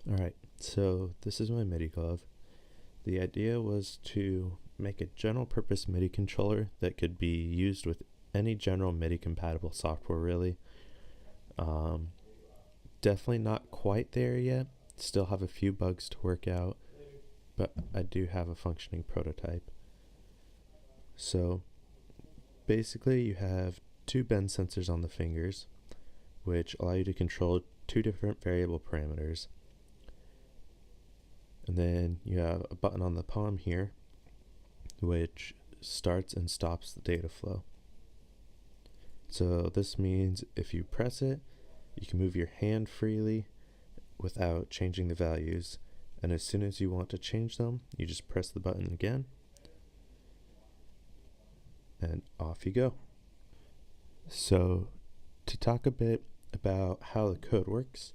Alright, so this is my MIDI glove. The idea was to make a general purpose MIDI controller that could be used with any general MIDI compatible software really. Definitely not quite there yet, still have a few bugs to work out, but I do have a functioning prototype. So basically you have two bend sensors on the fingers, which allow you to control two different variable parameters. And then you have a button on the palm here, which starts and stops the data flow. So this means if you press it, you can move your hand freely without changing the values. And as soon as you want to change them, you just press the button again, and off you go. So to talk a bit about how the code works,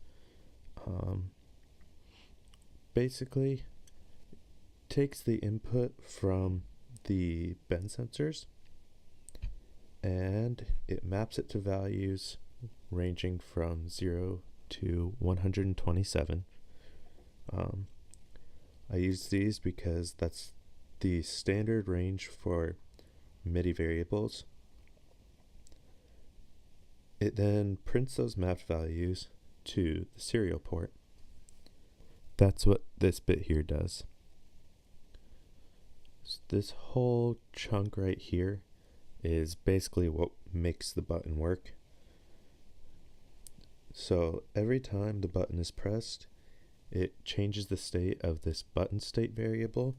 basically takes the input from the bend sensors and it maps it to values ranging from 0 to 127. I use these because that's the standard range for MIDI variables. It then prints those mapped values to the serial port. That's what this bit here does. So this whole chunk right here is basically what makes the button work. So every time the button is pressed, it changes the state of this button state variable.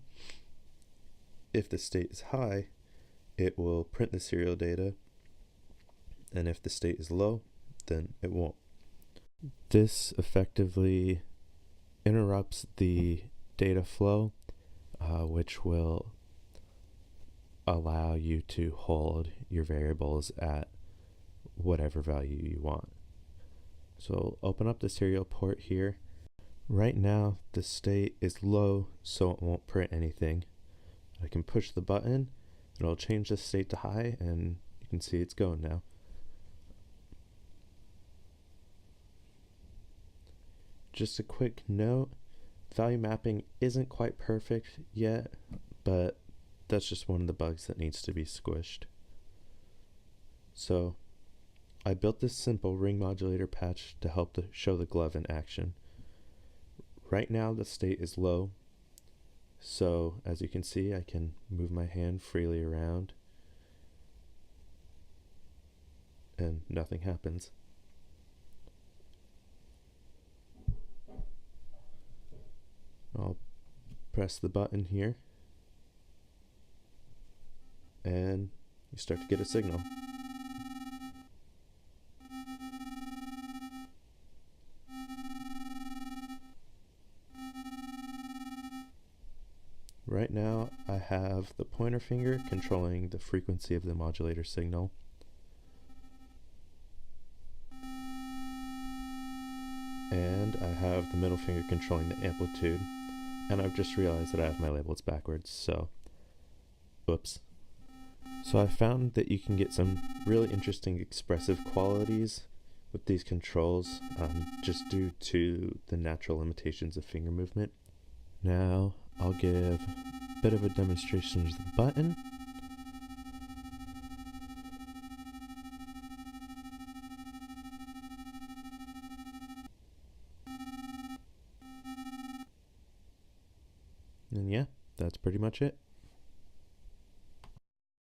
If the state is high, it will print the serial data, and if the state is low, then it won't. This effectively interrupts the data flow, which will allow you to hold your variables at whatever value you want. So open up the serial port here. Right now the state is low, so it won't print anything. I can push the button, it'll change the state to high, and you can see it's going now. Just a quick note, value mapping isn't quite perfect yet, but that's just one of the bugs that needs to be squished. So I built this simple ring modulator patch to help to show the glove in action. Right now the state is low, so as you can see I can move my hand freely around and nothing happens. I'll press the button here and you start to get a signal. Right now I have the pointer finger controlling the frequency of the modulator signal. And I have the middle finger controlling the amplitude. And I've just realized that I have my labels backwards, so whoops. So I found that you can get some really interesting expressive qualities with these controls, just due to the natural limitations of finger movement. Now I'll give a bit of a demonstration of the button. And yeah, that's pretty much it.